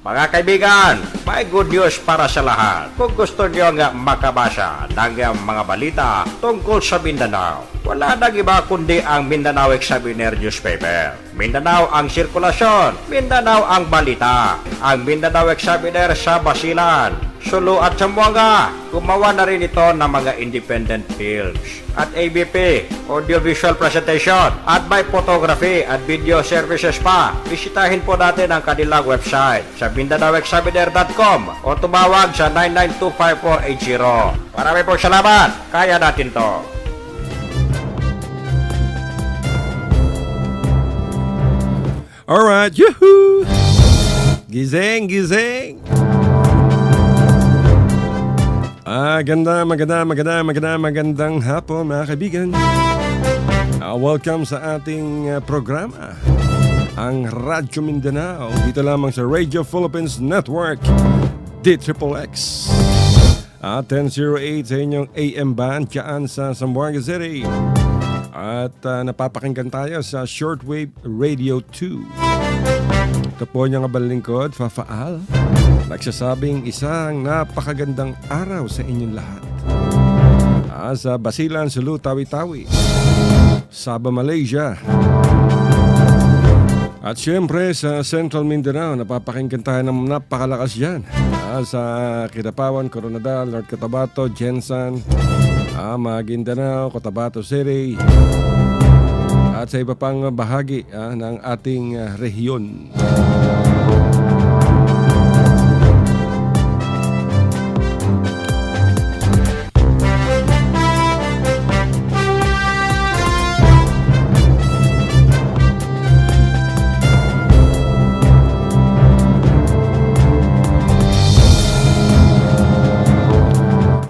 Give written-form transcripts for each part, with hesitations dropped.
Mga kaibigan, may good news para sa lahat. Kung gusto nyo nga makabasa ng mga balita tungkol sa Mindanao, wala nang iba kundi ang Mindanao Examiner newspaper. Mindanao ang sirkulasyon, Mindanao ang balita. Ang Mindanao Examiner sa Basilan, Sulu at Zamboanga. Gumawa na rin ito ng mga independent films at ABP, audiovisual presentation, at may photography at video services pa. Bisitahin po natin ang kanilang website sa MindanaoExaminer.com o tumawag sa 9925480. Maraming po salamat. Kaya natin to. Alright, yuhuu! Gising, gising! Magandang hapon mga kaibigan. Welcome sa ating programa, ang Radyo Mindanao, dito lamang sa Radio Philippines Network, DXXX. 1008 sa inyong AM band dyan sa Zamboanga City. At napapakinggan tayo sa Shortwave Radio 2. Ito po niyang abalingkod, Fafaal, nagsasabing isang napakagandang araw sa inyong lahat. Sa Basilan, Sulu, Tawi-Tawi, Sabah, Malaysia. At syempre sa Central Mindanao, napapakinggan tayo ng napakalakas dyan. Sa Kidapawan, Coronadal, North Cotabato, Jensan, Maguindanao, Cotabato City, at sa iba pang bahagi ng ating rehiyon.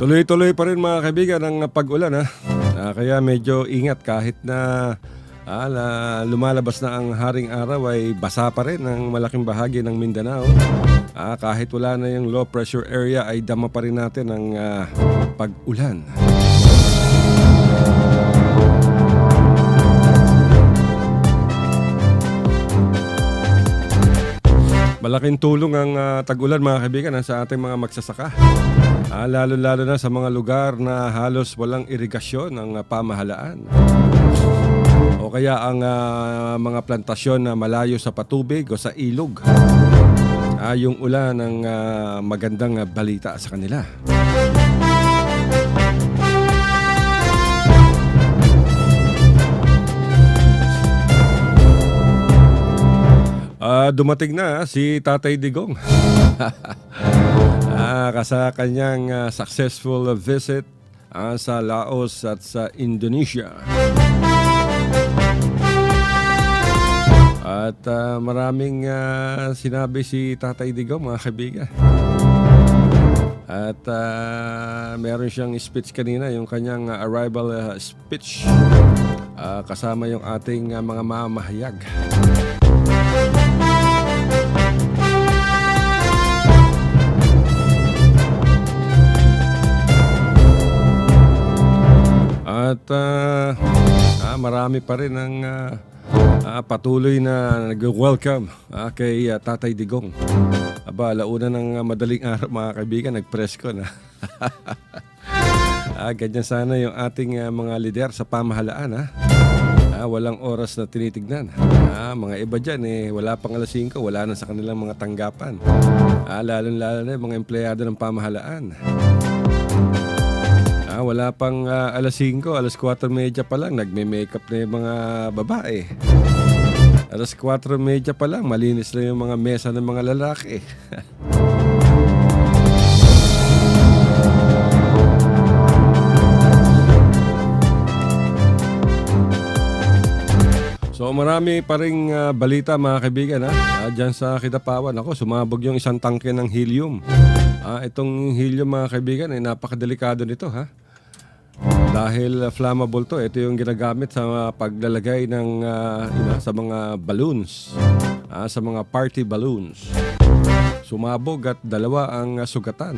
Tuloy-tuloy pa rin mga kaibigan ang pag-ulan kaya medyo ingat kahit na lumalabas na ang haring araw ay basa pa rin ang malaking bahagi ng Mindanao. Kahit wala na yung low pressure area ay dama pa rin natin ang pag-ulan. Malaking tulong ang tag-ulan mga kaibigan sa ating mga magsasaka. Lalo-lalo na sa mga lugar na halos walang irigasyon ng pamahalaan. O kaya ang mga plantasyon na malayo sa patubig o sa ilog. Yung ulan ang magandang balita sa kanila. Dumating na si Tatay Digong. Sa kanyang successful visit sa Laos at sa Indonesia. At maraming sinabi si Tatay Digong mga kaibigan. At meron siyang speech kanina, yung kanyang arrival speech. Kasama yung ating mga mamahayag. At marami pa rin ang patuloy na nag-welcome kay Tatay Digong. Launa ng madaling araw mga kaibigan, nag-press ko na. Ganyan sana yung ating mga lider sa pamahalaan. Walang oras na tinitignan. Mga iba dyan wala pang alas 5, wala na sa kanilang mga tanggapan. Lalo-lalo na yung mga empleyado ng pamahalaan. Wala pang alas 5, alas 4:30 pa lang, nagme-makeup na yung mga babae. Alas 4:30 pa lang, malinis na yung mga mesa ng mga lalaki. So marami pa ring balita mga kaibigan dyan sa Kidapawan. Ako, sumabog yung isang tangke ng helium. Itong helium mga kaibigan ay napakadelikado nito dahil flammable to. Ito yung ginagamit sa paglalagay ng sa mga balloons, sa mga party balloons. Sumabog at 2 ang sugatan.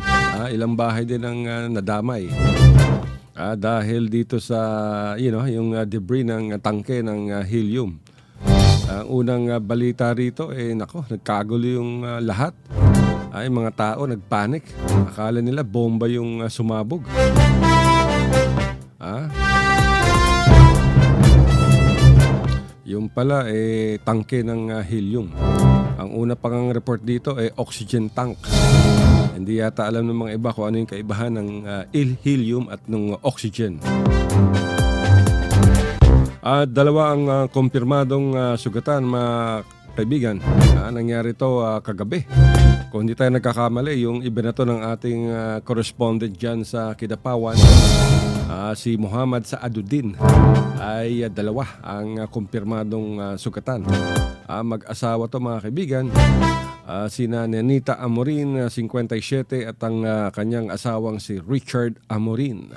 Ilang bahay din ang nadamay. Dahil dito sa yung debris ng tangke ng helium. Ang unang balita rito nagkagulo yung lahat. ay mga tao nagpanik. Akala nila bomba yung sumabog. Yung pala tangke ng helium. Ang una pang report dito oxygen tank. Hindi yata alam ng mga iba kung ano yung kaibahan ng helium at ng oxygen. Dalawa ang kumpirmadong sugatan, mga kaibigan. Nangyari to kagabi. Kung hindi tayo nagkakamali, yung ibinato ng ating correspondent dyan sa Kidapawan, si Muhammad Saaduddin, ay dalawa ang kumpirmadong sugatan. Mag-asawa to, mga kaibigan. Sina Nenita Amorin, 57, at ang kanyang asawang si Richard Amorin.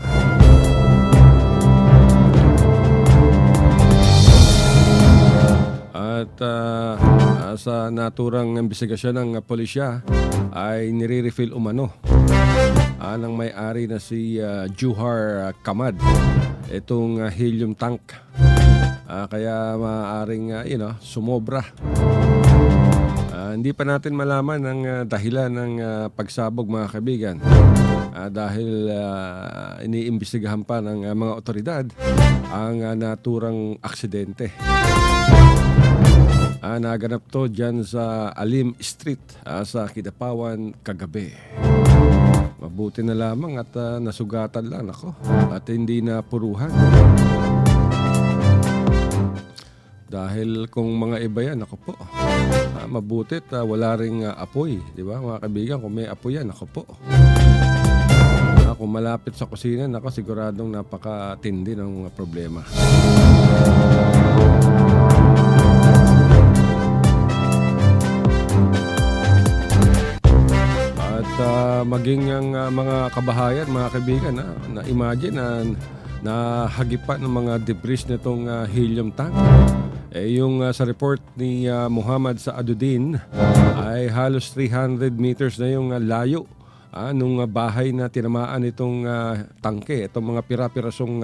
At sa naturang imbestigasyon ng pulisya ay nire-refill umano ng may-ari na si Juhar Kamad itong helium tank. Kaya maaaring sumobra. Hindi pa natin malaman ang dahilan ng pagsabog, mga kaibigan. Dahil iniimbestigahan pa ng mga otoridad ang naturang aksidente. Naganap to dyan sa Alim Street sa Kidapawan kagabi. Mabuti na lamang at nasugatan lang ako at hindi na puruhan. Dahil kung mga iba yan, ako po, mabutit wala ring apoy, di ba mga kaibigan? Kung may apoy yan, ako po. Kung malapit sa kusina, ako siguradong napakatindi ng problema. Maging ang mga kabahayan, mga kaibigan, na imagine na hagipan ng mga debris nitong helium tank. Yung sa report ni Muhammad Saaduddin ay halos 300 meters na yung layo nung bahay na tinamaan itong tangke, itong mga pira-pirasong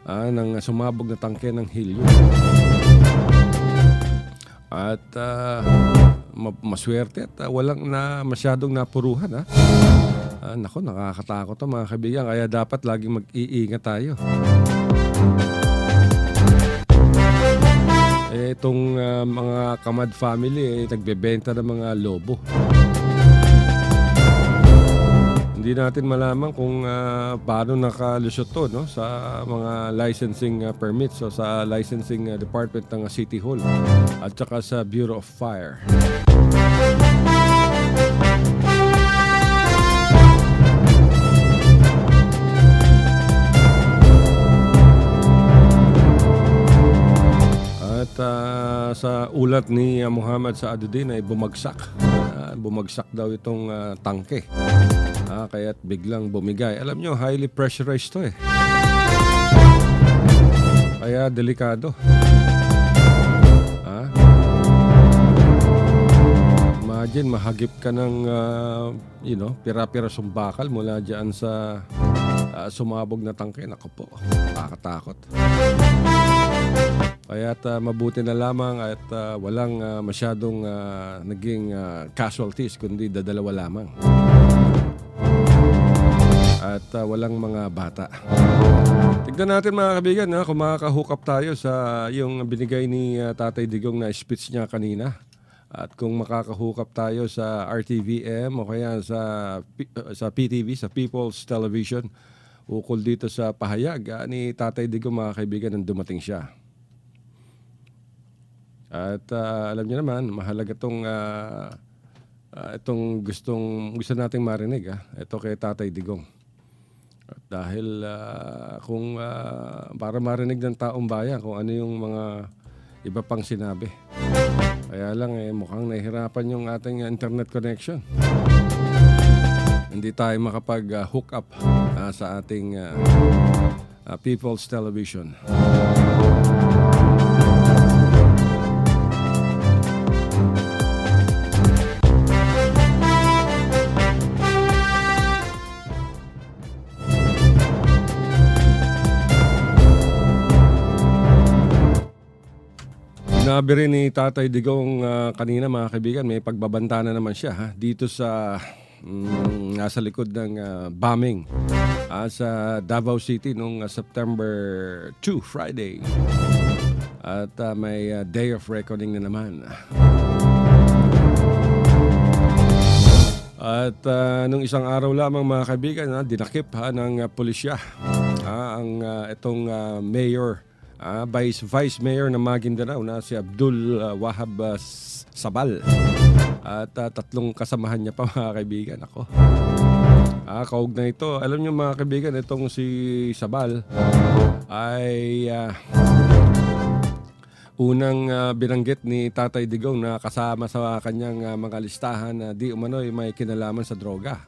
ng sumabog na tangke ng helium. At maswerte at walang masyadong napuruhan. Nako, nakakatakot to, mga kaibigan. Kaya dapat laging mag-iingat tayo. Itong mga Kamad family nagbebenta ng mga lobo. Hindi natin malaman kung paano nakalusot to, no, sa mga licensing permits o sa licensing department ng City Hall at saka sa Bureau of Fire. At sa ulat ni Muhammad Saaduddin ay bumagsak. Bumagsak daw itong tangke. Kaya't biglang bumigay. Alam nyo, highly pressurized to Kaya delikado. Imagine, mahagip ka ng pira-pirasong bakal mula dyan sa sumabog na tangke. Naku po, nakakatakot. Kaya't mabuti na lamang at walang masyadong naging casualties, kundi dadalawa lamang. At walang mga bata. Tignan natin, mga kaibigan, kung makaka-hook up tayo sa yung binigay ni Tatay Digong na speech niya kanina. At kung makaka-hook up tayo sa RTVM o kaya sa PTV, sa People's Television, ukol dito sa pahayag ni Tatay Digong, mga kaibigan, nang dumating siya. At alam niyo naman, mahalaga itong gusto nating marinig. Ito kay Tatay Digong. At dahil kung para marinig ng taong bayan kung ano yung mga iba pang sinabi. Kaya lang mukhang nahihirapan yung ating internet connection. Hindi tayo makapag-hook up sa ating People's Television. Sinabi rin ni Tatay Digong kanina mga kaibigan, may pagbabanta na naman siya dito sa nasa likod ng bombing sa Davao City noong September 2, Friday. At may day of reckoning na naman. At nung isang araw lamang mga kaibigan, dinakip ng pulisya ang itong mayor, vice mayor ng Maguindanao na si Abdul Wahab Sabal. At tatlong kasamahan niya pa mga kaibigan. Ako. Kaugnay ito. Alam niyo mga kaibigan, itong si Sabal ay unang binanggit ni Tatay Digong na kasama sa kanyang mga listahan na di umano'y may kinalaman sa droga.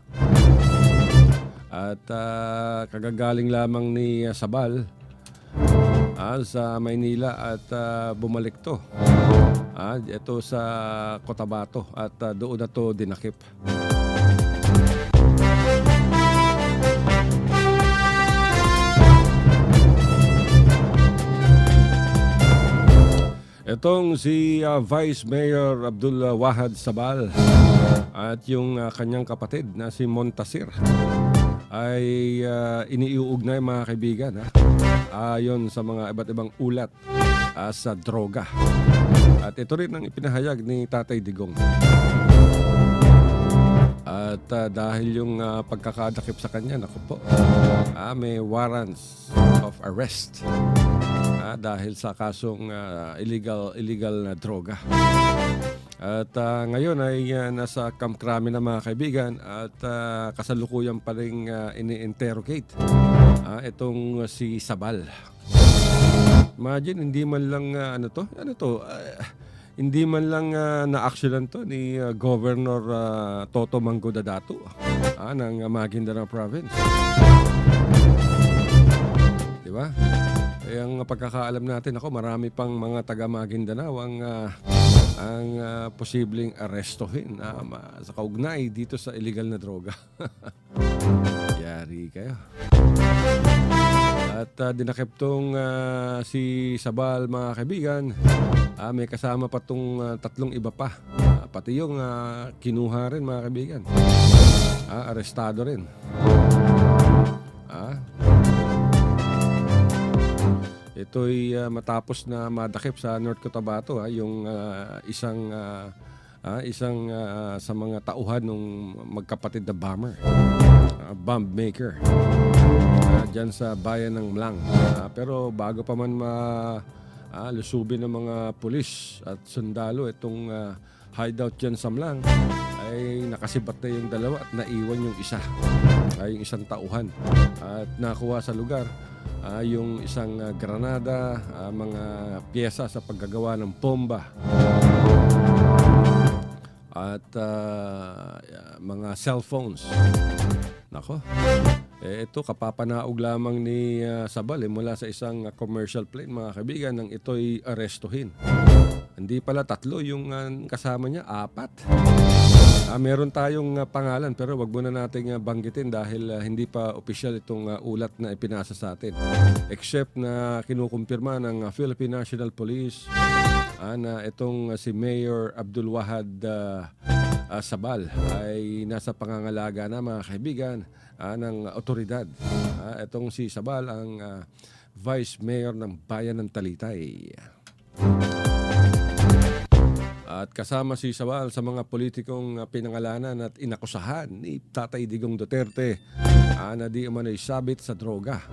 At kagagaling lamang ni Sabal sa Maynila at bumalik to. Ito sa Cotabato at doon na to dinakip. Itong si Vice Mayor Abdul Wahad Sabal at yung kanyang kapatid na si Montasir ay iniuugnay mga kaibigan ayon sa mga iba't ibang ulat sa droga. At ito rin ang ipinahayag ni Tatay Digong. At dahil yung pagkakadakip sa kanya, naku po, may warrants of arrest dahil sa kasong illegal na droga. At ngayon ay nasa Camp Crame na mga kaibigan at kasalukuyan pa rin ini-interrogate itong si Sabal. Imagine, hindi man lang hindi man lang na-actionan to ni Governor Toto Mango Dadato ng Maguindanao Province. Di ba? Ang pagkakaalam natin, marami pang mga taga Maguindanao ang posibleng arestohin sa kaugnay dito sa illegal na droga. Yari kayo. At dinakip tong si Sabal mga kaibigan. May kasama pa tong tatlong iba pa. Pati yung kinuha rin mga kaibigan. Arestado rin. Ito'y matapos na madakip sa North Cotabato yung isang sa mga tauhan ng magkapatid na bomber, bomb maker, dyan sa bayan ng Mlang. Pero bago pa man lusubin ng mga pulis at sundalo itong hideout dyan sa Mlang, ay nakasibat na yung dalawa at naiwan yung isa, yung isang tauhan. At nakuha sa lugar yung isang granada, mga piyesa sa paggagawa ng bomba, at mga cellphones. Nako. Ito kapapanaog lamang ni Sabal mula sa isang commercial plane mga kaibigan nang ito'y arestuhin. Hindi pala tatlo yung kasama niya, 4. Meron tayong pangalan pero wag muna nating banggitin dahil hindi pa opisyal itong ulat na ipinasa sa atin. Except na kinukumpirma ng Philippine National Police na itong si Mayor Abdul Wahad Sabal ay nasa pangangalaga na mga kaibigan ng otoridad. Itong si Sabal ang Vice Mayor ng Bayan ng Talitay. At kasama si Sabal sa mga politikong pinangalanan at inakusahan ni Tatay Digong Duterte na di umano'y sabit sa droga.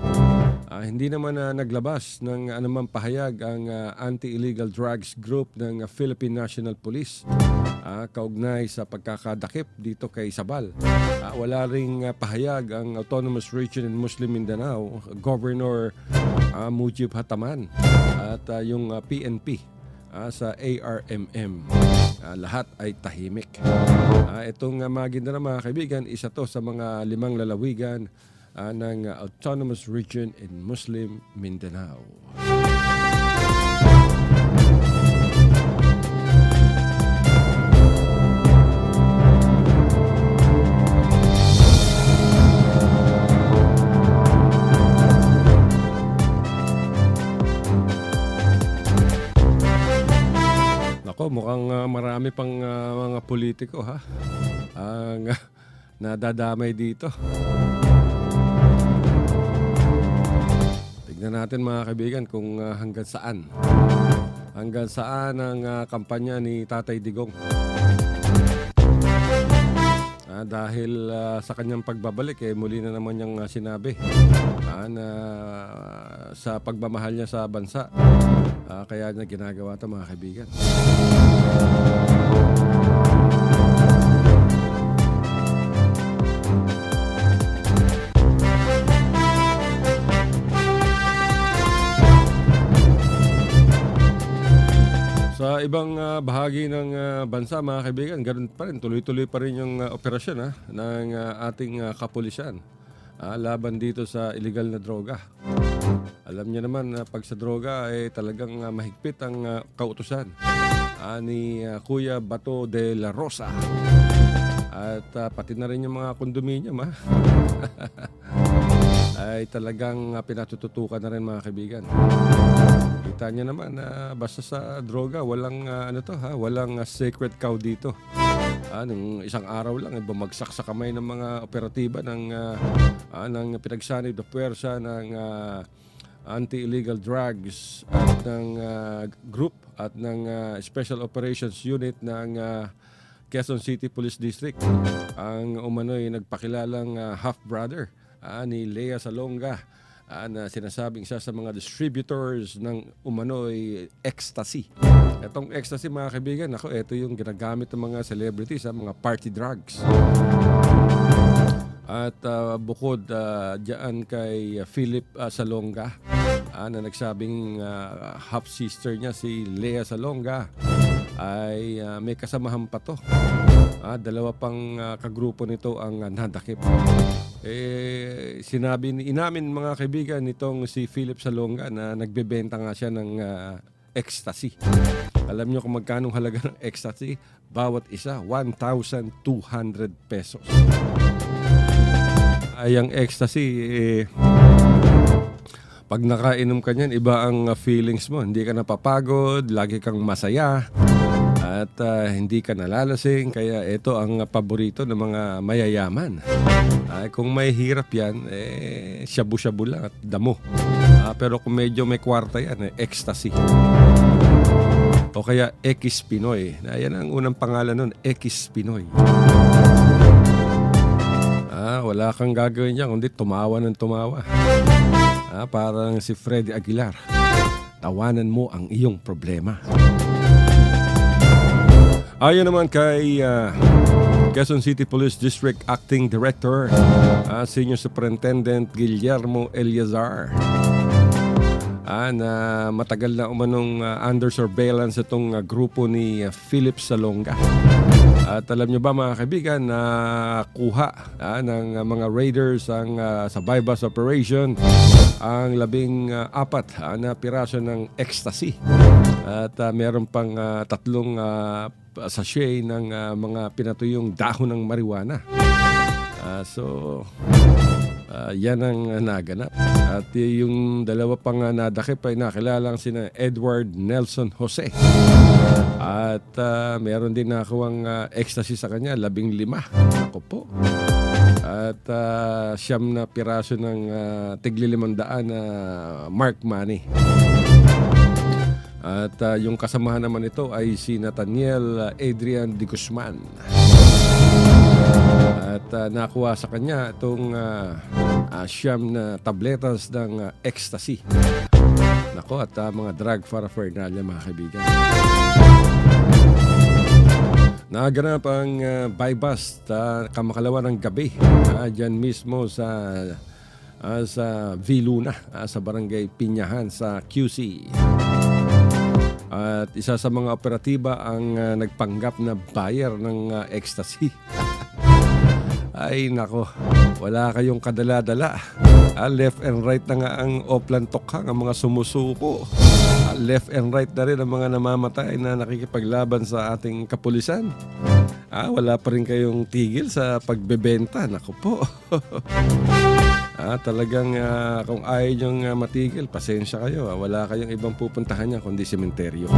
Hindi naman naglabas ng anumang pahayag ang Anti-Illegal Drugs Group ng Philippine National Police kaugnay sa pagkakadakip dito kay Sabal. Wala ring pahayag ang Autonomous Region in Muslim Mindanao, Governor Mujib Hataman at yung PNP sa ARMM. Lahat ay tahimik. Itong Maguindanao mga kaibigan, isa to sa mga 5 lalawigan ng Autonomous Region in Muslim Mindanao. mukhang marami pang mga politiko ha ang nadadamay dito. Tignan natin mga kaibigan kung hanggang saan. Hanggang saan ang kampanya ni Tatay Digong. Dahil sa kanyang pagbabalik, muli na naman niyang sinabi na sa pagmamahal niya sa bansa. Kaya niya ginagawa ito mga kaibigan. Sa ibang bahagi ng bansa mga kaibigan, ganoon pa rin, tuloy-tuloy pa rin yung operasyon ng ating kapulisan laban dito sa illegal na droga. Alam niyo naman pag sa droga talagang mahigpit ang kautusan ni Kuya Bato de la Rosa. At pati na rin yung mga kondominium ay talagang pinatututukan na rin mga kaibigan. Kita niyo naman basta sa droga walang walang sacred cow dito. Nung isang araw lang bumagsak sa kamay ng mga operatiba ng pinagsanib na puwersa ng anti-illegal drugs at ng group at ng Special Operations Unit ng Quezon City Police District. Ang umano'y nagpakilalang half-brother ni Lea Salonga na sinasabing isa sa mga distributors ng umano'y ecstasy. Itong ecstasy mga kaibigan, ito yung ginagamit ng mga celebrities, mga party drugs. At bukod dyan kay Philip Salonga na nagsabing half-sister niya si Lea Salonga ay may kasamahan pa to. Dalawa pang kagrupo nito ang nadakip. Inamin mga kaibigan nitong si Philip Salonga na nagbebenta nga siya ng ecstasy. Alam niyo kung magkano halaga ng ecstasy? Bawat isa, 1,200 pesos. Ang ecstasy, pag nakainom ka niyan, iba ang feelings mo. Hindi ka napapagod, lagi kang masaya, at hindi ka nalalasing. Kaya ito ang paborito ng mga mayayaman. Kung may hirap yan, shabu-shabu lang at damo. Pero kung medyo may kwarta yan, ecstasy. O kaya X Pinoy. Yan ang unang pangalan nun, X Pinoy. Wala kang gagawin niya kundi tumawa ng tumawa. Parang si Freddy Aguilar. Tawanan mo ang iyong problema. Ayon naman kay Quezon City Police District Acting Director, Senior Superintendent Guillermo Eliazar, na matagal na umanong under surveillance itong grupo ni Philip Salonga. At alam nyo ba mga kaibigan na kuha ng mga raiders sa bypass operation ang 14 na piraso ng ecstasy. At meron pang 3 sachet ng mga pinatuyong dahon ng marijuana. Yan ang naganap. At yung dalawa pang nadakip ay nakilalang sina Edward Nelson Jose. At meron din nakuwang ecstasy sa kanya, 15. Ako po. At 9 na piraso ng tigli-500 na mark money. At yung kasamahan naman ito ay si Nathaniel Adrian de Guzman. At nakuha sa kanya itong 9 na tabletas ng ecstasy. Nako, at mga drug paraphernalia mga kaibigan. Naganap ang buy-bust kamakalawa ng gabi dyan mismo sa Viluna, sa barangay Pinyahan sa QC. At isa sa mga operatiba ang nagpanggap na buyer ng ecstasy. Ay nako, wala kayong kadala-dala. Left and right na nga ang Oplan Tokhang, ang mga sumusuko. Left and right na rin ang mga namamatay na nakikipaglaban sa ating kapulisan. Wala pa rin kayong tigil sa pagbebenta. Nako po. Talagang kung ayaw niyong matigil, pasensya kayo. Wala kayong ibang pupuntahan niya kundi sementeryo.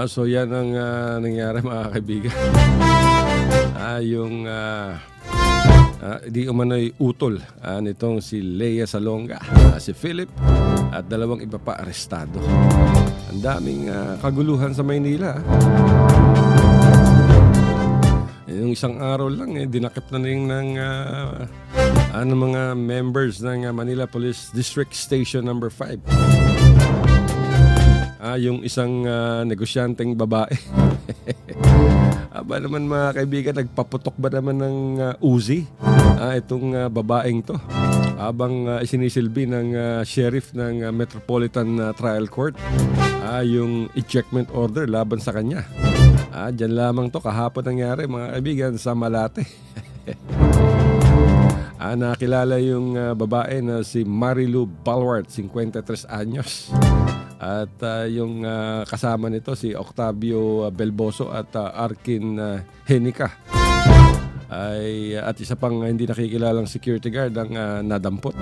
So yan ang nangyari mga kaibigan. Di umano'y utol nitong si Lea Salonga, si Philip at dalawang iba pa arestado. Ang daming kaguluhan sa Maynila. Yung isang araw lang dinakip na rin ng mga members ng Manila Police District Station number 5. Yung isang negosyanteng babae. Aba naman mga kaibigan, nagpaputok ba naman ng Uzi itong babaeng to habang isinisilbi ng sheriff ng Metropolitan Trial Court yung ejectment order laban sa kanya. Diyan lamang to kahapon nangyari mga kaibigan sa Malate. Nakilala yung babae na si Marilu Balwart, 53 anyos. At yung kasama nito si Octavio Belboso at Arkin Henica. At isa pang hindi nakikilalang security guard ang nadampot.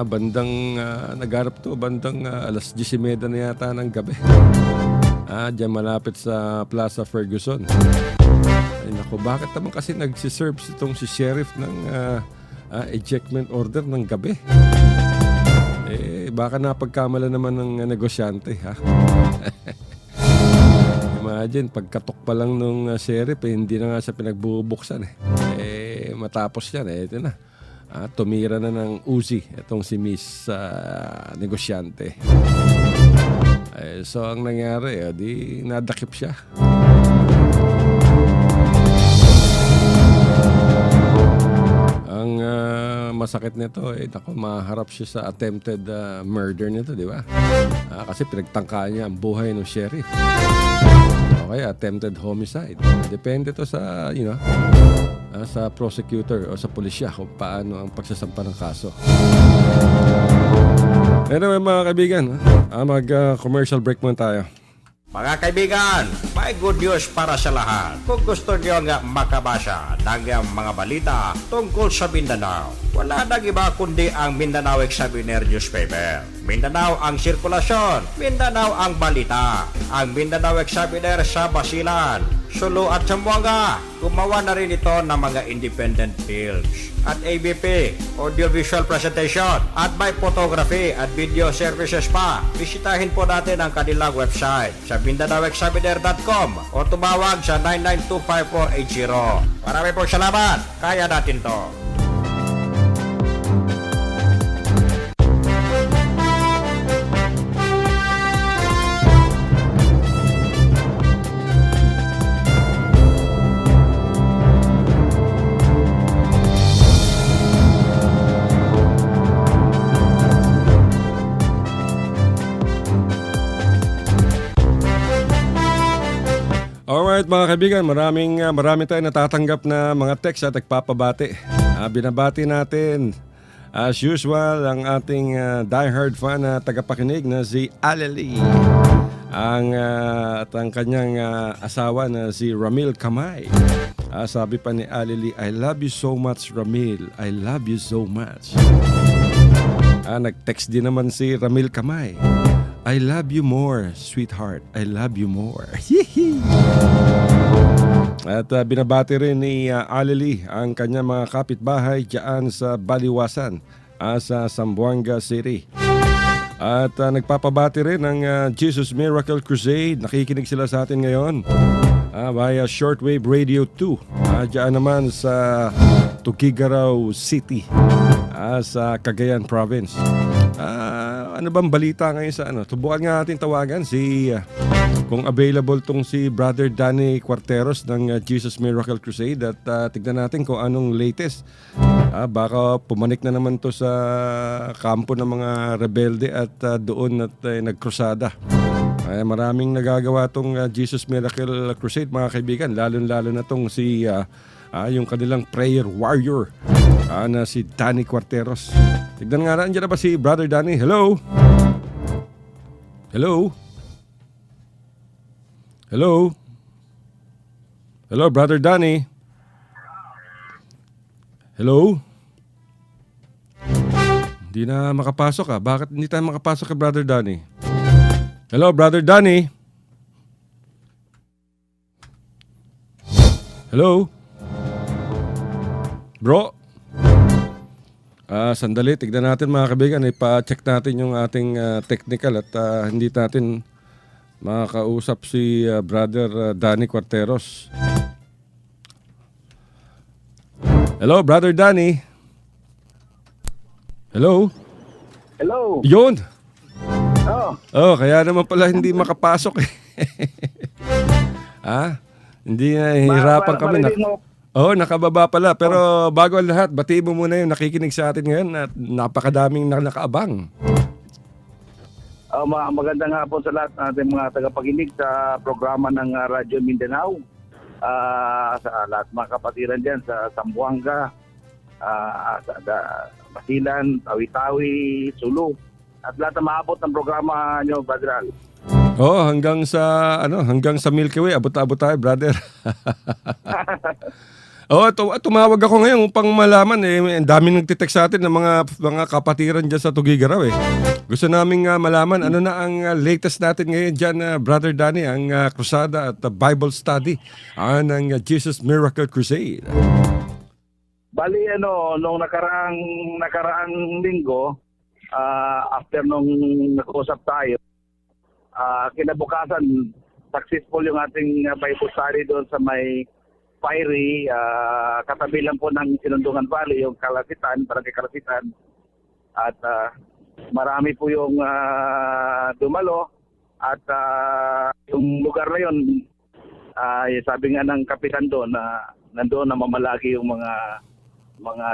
Bandang nagarap to, bandang alas 10:30 na yata ng gabi. Diyan malapit sa Plaza Ferguson. Ay naku, bakit naman kasi nagsiserve itong si sheriff ng ejectment order ng gabi? Baka napagkamala naman ng negosyante, ha? Imagine, pagkatok pa lang nung sheriff, hindi na nga siya pinagbubuksan. Matapos yan, ito na. Tumira na ng Uzi itong si Miss negosyante. So, ang nangyari, di nadakip siya. Ang masakit nito, maharap siya sa attempted murder nito, di ba? Kasi pinagtangkaan niya ang buhay ng sheriff. Okay, attempted homicide. Depende to sa, sa prosecutor o sa pulisya kung paano ang pagsasampa ng kaso. Anyway mga kaibigan, mag-commercial break muna tayo. Mga kaibigan, may good news para sa lahat. Kung gusto niyo nga makabasa ng mga balita tungkol sa Mindanao, wala nang iba kundi ang Mindanao Examiner newspaper. Mindanao ang sirkulasyon, Mindanao ang balita. Ang Mindanao Examiner sa Basilan, Sulu at Zamboanga. Gumawa na rin ito ng mga independent films at ABP, audiovisual presentation at may photography at video services pa. Bisitahin po natin ang kanilang website sa MindanaoExaminer.com o tumawag sa 9925480. Marami pong salamat. Kaya natin to. Alright mga kaibigan, marami tayong natatanggap na mga text at nagpapabati. Binabati natin as usual ang ating diehard fan na tagapakinig na si Aleli. At ang kanyang asawa na si Ramil Kamay. Sabi pa ni Aleli, I love you so much Ramil, I love you so much. Nag-text din naman si Ramil Kamay. I love you more, sweetheart. I love you more. At binabati rin ni Aleli ang kanyang mga kapitbahay dyan sa Baliwasan, sa Zamboanga City. At nagpapabati rin ng Jesus Miracle Crusade. Nakikinig sila sa atin ngayon via Shortwave Radio 2. Dyan naman sa Tuguegarao City, sa Cagayan Province. Ano bang balita ngayon sa Subukan nga natin tawagan kung available tong si Brother Danny Cuarteros ng Jesus Miracle Crusade at tignan natin kung anong latest. Baka pumanik na naman to sa kampo ng mga rebelde at doon at nagkrusada. Maraming nagagawa tong Jesus Miracle Crusade mga kaibigan, lalo-lalo na tong yung kanilang prayer warrior na si Danny Cuarteros. Tignan nga na, andyan na ba si Brother Danny? Hello? Hello? Hello? Hello, Brother Danny? Hello? Hindi na makapasok Bakit hindi tayo makapasok kay Brother Danny? Hello, Brother Danny. Hello? Bro? Sandali, tignan natin mga kaibigan. Ipa-check natin yung ating technical at hindi natin makakausap si Brother Danny Cuarteros. Hello, Brother Danny. Hello? Hello. Yun! Oh, Oh, kaya naman pala hindi makapasok eh. Hindi na hihirapan kami. marinig mo. Nakababa pala. Pero bago ang lahat, batiin mo muna yung nakikinig sa atin ngayon at napakadaming nakaabang. Magandang hapon sa lahat ng ating mga tagapakinig sa programa ng Radyo Mindanao. Sa lahat mga kapatiran dyan sa Zamboanga, sa Basilan, Tawi-Tawi, Sulu. At lahat na maabot ng programa nyo, Brother Al. Hanggang sa Milky Way, abot-abot tayo, brother. Tumawag ako ngayon upang malaman ang daming nagtitext sa atin ng mga kapatiran diyan sa Tugigaraw eh. Gusto naming malaman ano na ang latest natin ngayon diyan, Brother Danny, ang krusada at Bible study ng Jesus Miracle Crusade. Bali nung nakaraang linggo, after nung nag-usap tayo, kinabukasan successful yung ating Bible study doon sa may Fiery, katabi lang po ng Sinundungan Valley, yung Kalasitan, Barangay Kalasitan. At marami po yung dumalo at yung lugar na yun, sabi nga ng kapitan doon na nandoon na mamalagi yung mga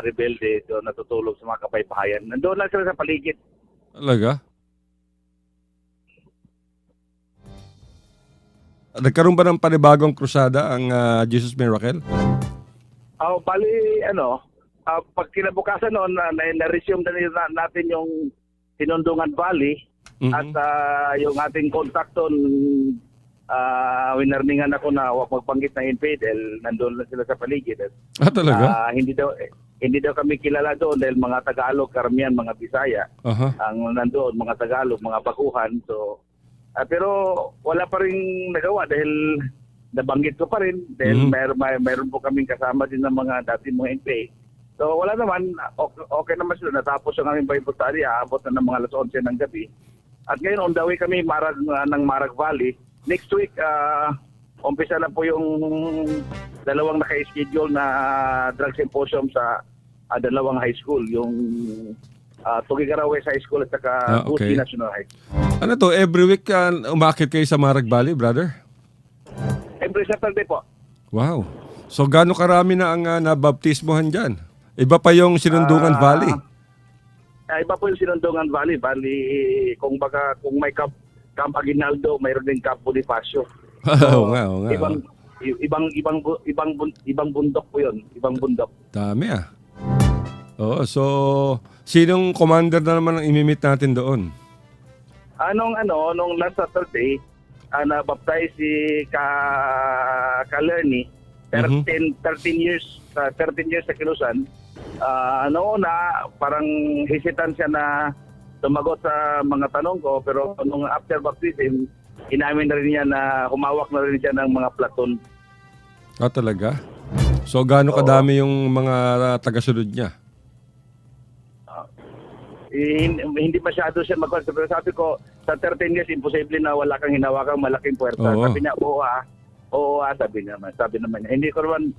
rebelde doon natutulog sa mga kapaypahayan. Nandoon lang sila sa paligid. Talaga? Nagkaroon ba ng panibagong krusada ang Jesus Miracle? Bali, pag kinabukasan noon, na-resume na natin yung Sinundungan Valley at yung ating contact doon, winarningan ako na huwag magbanggit ng infidel, nandoon lang sila sa paligid. Talaga? Hindi daw kami kilala doon dahil mga Tagalog, karamihan mga Bisaya, ang nandoon, mga Tagalog, mga baguhan. So, pero wala pa rin nagawa dahil nabanggit ko pa rin dahil mayroon po kaming kasama din ng mga dating mga NPA. So wala naman, okay naman sila. Natapos yung aming Bible study, aabot na ng mga alas 11 ng gabi. At ngayon on the way kami ng Marag Valley. Next week, umpisa na po yung dalawang naka-schedule na drug symposium sa dalawang high school. Yung Tugigaraw West High School at saka Buti National High School. Ano to, every week umakit kayo sa Marag Valley, brother? Every Saturday po. Wow. So gaano karami na ang nabaptismohan dyan? Iba pa yung Sinundungan Valley. Iba po yung Sinundungan Valley. Bali, kung may Camp Aguinaldo, mayroon din Camp Bonifacio. Oo nga. Ibang bundok po yun. Ibang bundok. Dami so sinong commander na naman ang imimit natin doon? Nung last Saturday, na-baptize si Kalerni, 13 years sa Kilusan. Parang hesitant siya na tumagot sa mga tanong ko, pero nung after baptism, inamin na rin niya na humawak na rin siya ng mga platoon. Talaga? So gaano kadami yung mga tagasunod niya? Hindi masyado siya magkwan. Pero sabi ko, sa 13 years, imposible na wala kang hinawakang malaking puwersa. Sabi niya, oo, sabi naman niya. Hindi ko naman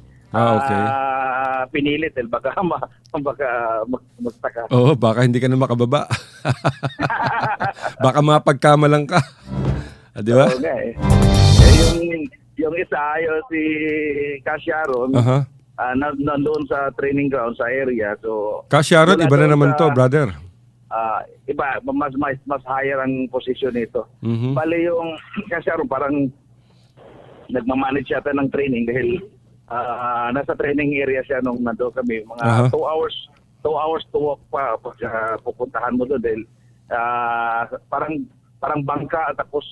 pinilit. Baka magtaka. Baka hindi ka na makababa. Baka mapagkamalang ka. Di ba? Yung isa, si Casharon, nandoon sa training ground sa area. So Casharon, iba na naman to, brother. Iba, mas higher ang position nito. Bali yung Casharon parang nagmamanage yata ng training dahil nasa training area siya nung nandoon kami. Mga 2 hours to walk pa pupuntahan mo doon dahil parang bangka at tapos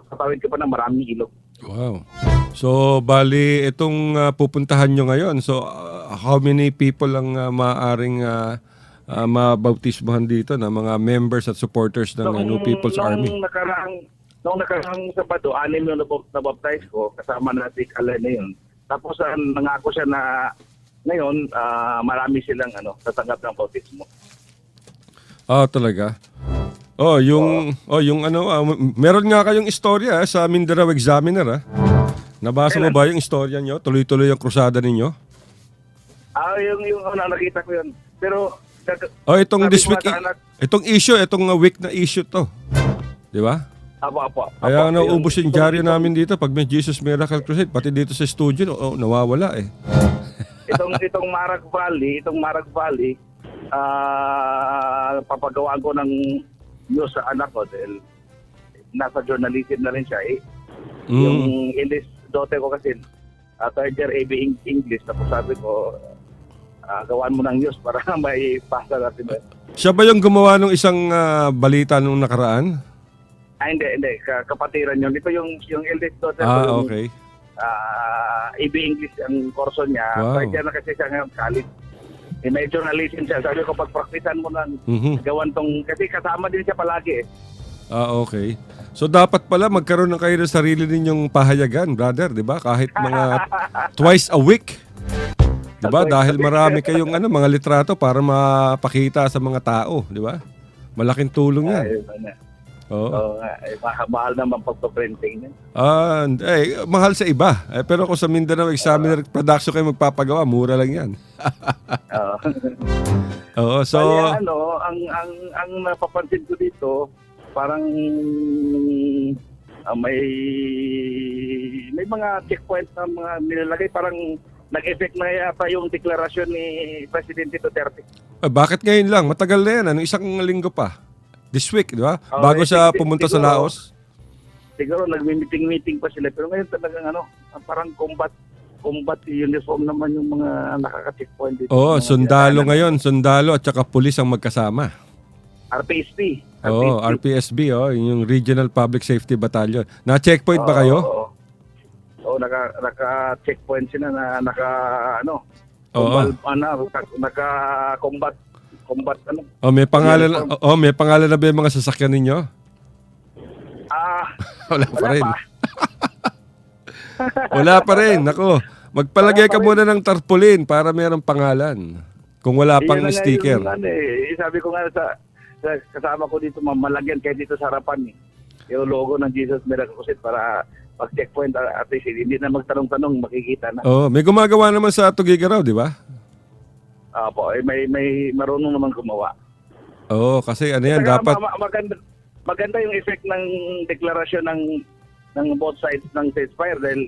patawid ka pa ng maraming ilog. Wow. So, bali, itong pupuntahan nyo ngayon, so how many people ang maaaring mabautismohan dito na mga members at supporters ng New People's Army? Noong nakarang Sabado, 6 yung nabaptize ko, kasama na si Kalay na yun. Tapos nangako siya na ngayon, marami silang tatanggap ng bautismo. Talaga. Meron nga kayong istorya sa Mindanao Examiner, ah. Nabasa mo ba yung istorya nyo? Tuloy-tuloy yung krusada ninyo? Yung nakita ko yun. Pero, itong sabi this ko week, nga sa anak, itong week na issue to. Di ba? Apo. Kaya naubos yung dyaryo namin dito pag may Jesus Miracle Crusade, pati dito sa studio, nawawala eh. itong Marag Valley, papagawaan ko ng news sa anak ko dahil nasa journalism na rin siya eh. Yung English dote ko kasi third year AB English, tapos sabi ko gawaan mo ng news para may pasa natin. Siya ba yung gumawa ng isang balita nung nakaraan? Hindi. Kapatiran yun. Ito yung English dote ko. Okay. AB English ang kurso niya. Wow. Third year na kasi siya ngayon college. May journalism siya. Sabi ko, pag-practicean mo ng gawan tong... Kasi kasama din siya palagi eh. Okay. So dapat pala magkaroon ng kayo ng sarili ninyong pahayagan, brother, di ba? Kahit mga twice a week. Di ba? Dahil marami kayong mga litrato para mapakita sa mga tao, di ba? Malaking tulong yan. Oo. Mahal naman pagpa-printing. Mahal sa iba. Pero kung sa Mindanao Examiner Production kayo magpapagawa, mura lang yan. So kaya ang napapansin ko dito, parang may mga checkpoints na mga nilalagay, parang nag-effect na yata yung deklarasyon ni Presidente Duterte. Bakit ngayon lang? Matagal na yan. Isang linggo pa. This week, di ba? Bago siya pumunta sa Laos. Siguro nagmi-meeting pa sila. Pero ngayon talagang parang combat uniform naman yung mga nakaka-checkpoint dito. Sundalo ngayon. Sundalo at saka pulis ang magkasama. RPSB. RPSB, yung Regional Public Safety Battalion. Na-checkpoint ba kayo? Naka-checkpoint sila na naka-combat. May pangalan na ba yung mga sasakyan ninyo? Wala pa rin. Wala pa rin. Nako, magpalagay ka muna ng tarpaulin para mayroong pangalan. Kung wala pang sticker. Sabi ko nga sa kasama ko dito, malagyan kayo dito sa harapan yung logo ng Jesus Miracle Crusade para pag checkpoint at least hindi na magtanong-tanong, makikita na. May gumagawa naman sa Tugigaraw, di ba? May marunong naman gumawa. Kasi yan, dapat... Maganda yung effect ng deklarasyon ng both sides ng ceasefire dahil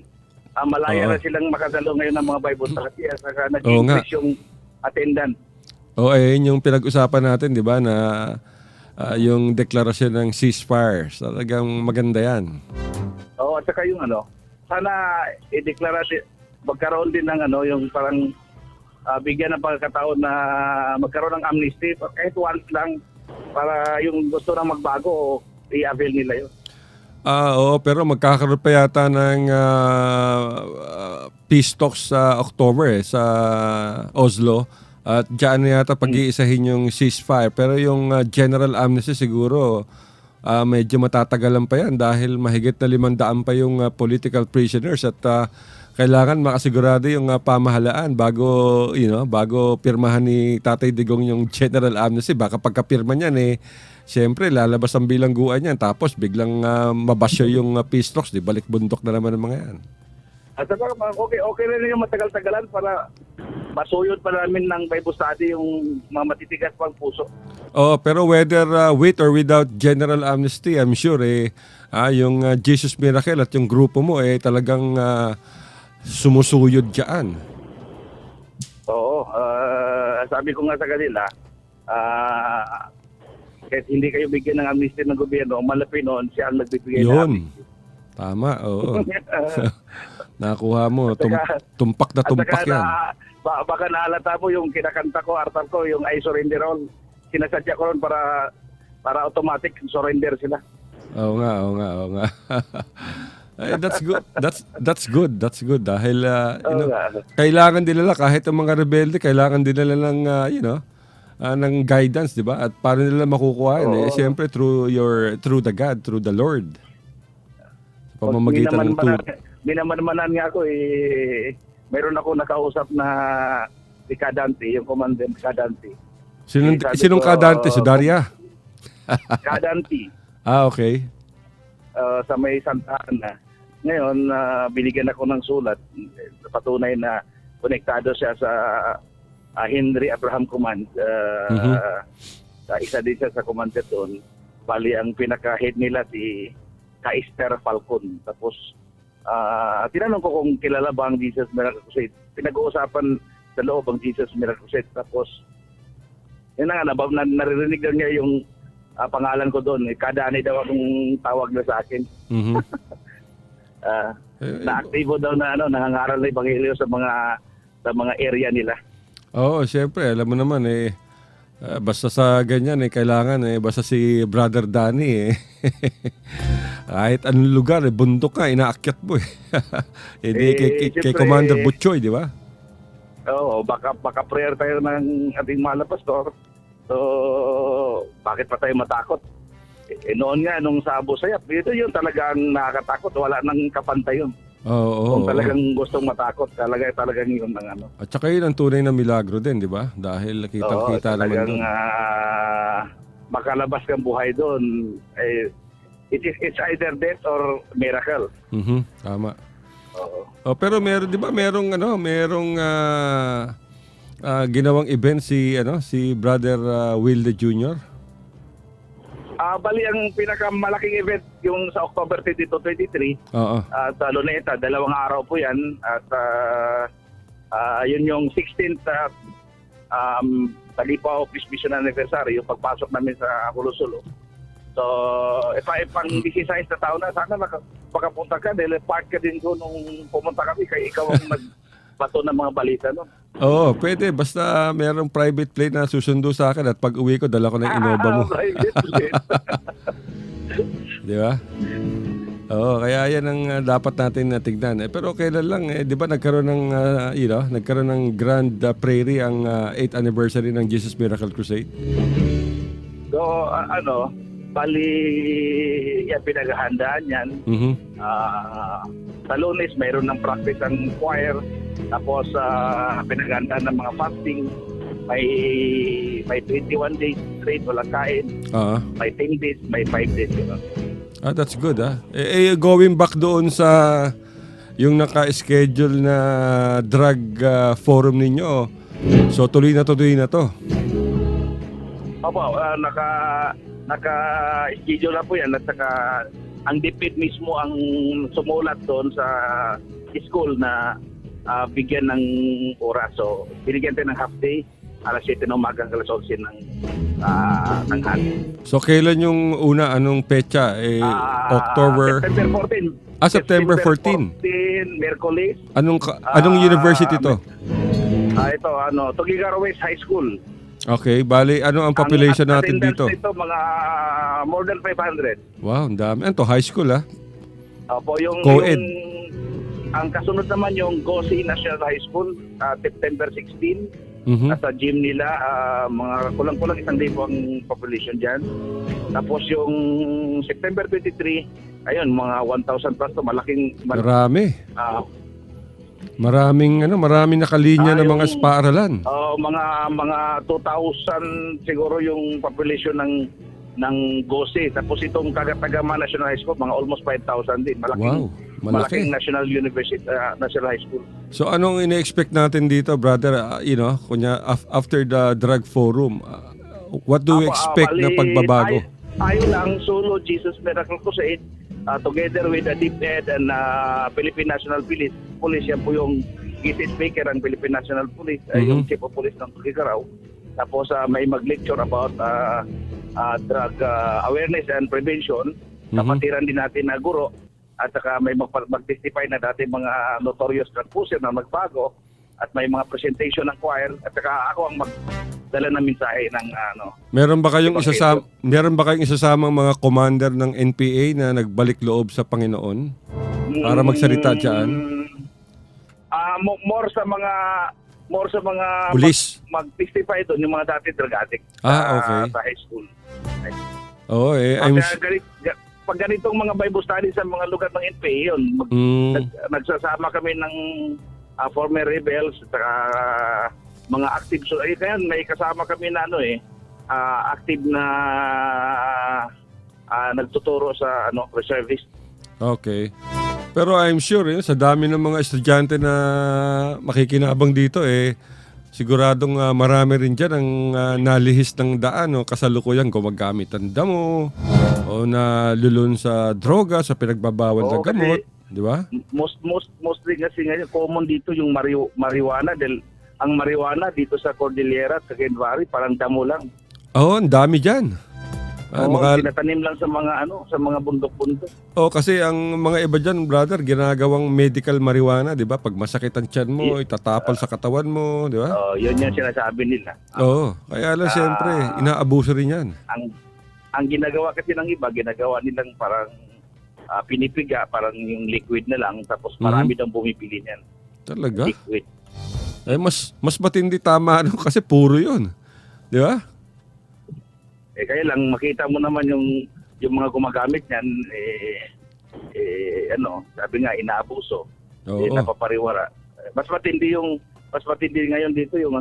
malaya na silang makasalo ngayon ng mga Bible study at saka nag-increase yung attendance. Yun yung pinag-usapan natin, di ba, na yung deklarasyon ng ceasefire. Talagang maganda yan. At saka yung sana i-deklara, magkaroon din ng yung parang bigyan ng pagkataon na magkaroon ng amnesty kahit once lang para yung gusto na magbago i-avail nila yun. Pero magkakaroon pa yata ng peace talks sa October sa Oslo at diyan na yata pag-iisahin yung ceasefire, pero yung general amnesty siguro medyo matatagalan pa yan dahil mahigit na 500 pa yung political prisoners at kailangan makasigurado yung pamahalaan bago pirmahan ni Tatay Digong yung general amnesty. Baka pagkapirma niyan siyempre lalabas ang bilangguan niyan tapos biglang mabasyo yung peace talks, di balik bundok na naman ng mga yan. At saka okay rin yung matagal-tagalan para masuyod pa namin ng Bible study yung mga matitigas pang puso. Pero whether with or without general amnesty, I'm sure yung Jesus Miracle at yung grupo mo talagang sumusuyod dyan. Sabi ko nga sa kanila, kahit hindi kayo bigyan ng amnesty ng gobyerno, malapit noon siya ang nagbibigay ng amnesty. Tama, oo. Nakuha mo, tumpak na tumpak yan. Baka naalata mo yung kinakanta ko, artar ko, yung I surrender all. Sinasadya ko ron para automatic surrender sila. Oo nga. That's good dahil kailangan din nila kahit ang mga rebelde kailangan din nila ng ng guidance, di ba? At paano nila makukuha yun? Siyempre through the God, through the Lord. Pamamagitan ng tour. Minamanmanan nga ako meron ako nakausap na si Kadante, yung commander Kadante. Sinong Kadante? Si Daria? Kadante. Okay. Sa may Santa Ana. Ngayon, binigyan ako ng sulat. Patunay na konektado siya sa Henry Abraham Command. Isa din siya sa commander doon. Bali, ang pinaka-head nila si Kaister Falcon. Tapos, tinanong ko kung kilala ba ang Jesus Miracle Crusade. Pinag-uusapan sa loob ang Jesus Miracle Crusade. Tapos, yun na nga, naririnig daw niya yung pangalan ko doon. Kadani daw akong tawag na sa akin. Na-aktibo daw na nangangaral na ebanghelyo sa mga area nila. Oo, siyempre. Alam mo naman basta sa ganyan kailangan basta si Brother Danny kahit anong lugar bundok ka, inaakyat mo Hindi kay Commander Butchoy, di ba? Oo, baka prayer tayo ng ating mahal na pastor. So, bakit pa tayo matakot? Noon nga, nung sa Abu Sayyaf, ito yun talagang nakakatakot. Wala nang kapantay yun. Kung talagang gustong matakot, talagang yun ang At saka yun ang tunay na milagro din, di ba? Dahil kitang-kita naman doon. Makalabas kang buhay doon. It's either death or miracle. Tama. Pero meron, di ba, merong ginawang event si Brother Wilde Jr.? Bali, ang pinakamalaking event yung sa October 22, 23 sa Luneta. 2 araw po yan. At yun yung 16th Talipa Office Mission Anniversary, yung pagpasok namin sa Kulosulo. So, pang 16 na taon na, sana makapunta ka dahil part ka din doon nung pumunta kami kaya ikaw ang nagbato ng mga balita no? Oo, pwede. Basta merong private plane na susundo sa akin at pag uwi ko, dala ko na yung Innova mo. Private plane. Di ba? Oo, kaya yan ang dapat natin tignan. Pero kailan lang, di ba nagkaroon ng, nagkaroon ng Grand Prairie ang 8th anniversary ng Jesus Miracle Crusade? So, bali, yan, pinaghahandaan yan. Sa Lunes, mayroon ng practice ang choir. Tapos, pinaghahandaan ng mga fasting. May 21 days straight, walang kain. May 10 days, may 5 days. That's good, going back doon sa yung naka-schedule na drug forum ninyo, so tuloy na to. Opo, naka-schedule na po yan at saka ang DepEd mismo ang sumulat doon sa school na bigyan ng oras. So, binigyan tayo ng half day, alas 7 ng umaga, alas 11 ng tanghali. So, kailan yung una? Anong petsa? October? September 14. September 14. Merkulis. Anong university to? Ito, Tuguegarao West High School. Okay, bali, ano ang population natin dito? Ito, mga more than 500. Wow, ang dami. Ano to? High school, Opo, Co-ed. Ang kasunod naman yung Gosi National High School, September 16. Nasa gym nila, mga kulang-kulang 1,000 ang population dyan. Tapos yung September 23, ayun, mga 1,000 plus to, malaking... Marami. Maraming nakalinya ng mga paaralan. Mga 2,000 siguro yung population ng Gosi. Tapos itong Cagatagama National High School, mga almost 5,000 din. Malaking National University, National High School. So anong ine-expect natin dito, brother? Kunya after the drug forum, what do we expect na pagbabago? Ayon lang, solo Jesus Miracle Crusade, together with the DepEd and Philippine National Police, yan po yung guest speaker ng Philippine National Police, yung Chief of Police ng Tuguegarao. Tapos may mag-lecture about drug awareness and prevention. Kapatiran din natin na guro at saka may mag-testify na dati mga notorious drug pusher na magbago at may mga presentation ng choir at saka ako ang magdala ng mensahe ng Meron ba kayong isasamang mga commander ng NPA na nagbalik loob sa Panginoon para magsalita diyan? More sa mga police mag-testify doon yung mga dati drug addict okay. sa high school. pag ganitong mga Bible study sa mga lugar ng NPA, yun, nagsasama kami ng former rebels at mga active. So, kaya may kasama kami na active na nagtuturo sa reservist. Okay. Pero I'm sure sa dami ng mga estudyante na makikinabang dito siguradong marami rin dyan ang nalihis ng daan o kasalukuyan gumagamit ng damo o nalulun sa droga, sa pinagbabawal na gamot. Di ba? Mostly kasi ngayon common dito yung marijuana dahil ang marijuana dito sa Cordillera at Cagayan Valley parang damo lang. Oo, ang dami dyan. Tinatanim lang sa mga bundok-bundok. Kasi ang mga iba dyan, brother, ginagawang medical marijuana, di ba? Pag masakit ang tiyan mo, itatapal sa katawan mo, di ba? Yun yung sinasabi nila. Kaya lang siyempre, inaabuso rin yan. Ang ginagawa kasi ng iba, ginagawa nilang parang pinipiga, parang yung liquid na lang, tapos marami daw bumipili niyan. Talaga? Liquid. Mas matindi tama kasi puro yun. Di ba? Kaya lang makita mo naman yung mga gumagamit niyan sabi nga inaabuso. Napapariwara. Mas matindi ngayon dito yung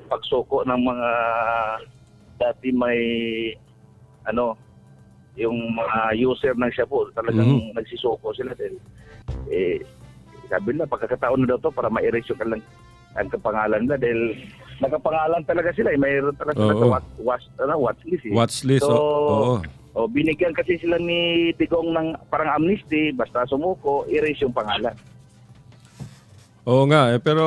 pagsuko ng mga dati may yung mga user ng shabu talagang nagsisuko sila dahil sabi nila pagkakataon na daw to para ma-erase yung ang kapangalan nila dahil nakapangalan talaga sila mayroon talaga sila watchlist Watchlist. So binigyan kasi sila ni Digong ng parang amnesty basta sumuko erase yung pangalan. Oo nga pero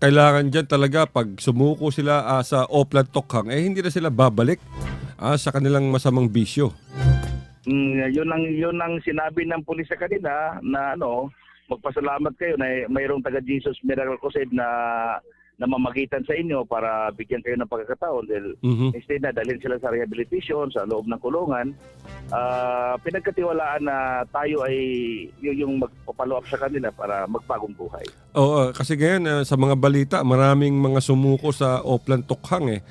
kailangan dyan talaga pag sumuko sila sa Oplan Tokhang hindi na sila babalik sa kanilang masamang bisyo. Yun ang sinabi ng pulis sa kanila na magpasalamat kayo na mayroong taga Jesus Miracle Crusade na mamagitan sa inyo para bigyan kayo ng pagkakataon dahil instead na dalhin sila sa rehabilitation sa loob ng kulungan, pinagkatiwalaan na tayo ay yung magpapalo up sa kanila para magbagong buhay. Kasi ngayon sa mga balita maraming mga sumuko sa Oplan Tokhang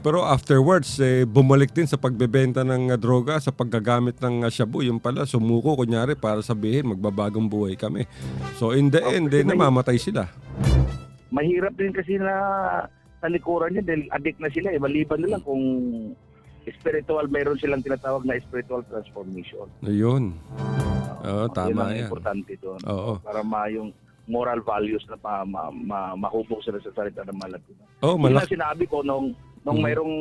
pero afterwards bumalik din sa pagbebenta ng droga, sa paggagamit ng shabu. Yung pala sumuko kunyari para sabihin magbabagong buhay kami. So in the end namamatay sila. Mahirap din kasi na talikuran niya dahil addict na sila maliban na lang kung spiritual, mayroon silang tinatawag na spiritual transformation. Ayun. Tama yan. Importante doon. Para yung moral values na mahubog sila sa salita ng malapit. Malaki. Sinabi ko nung mayroong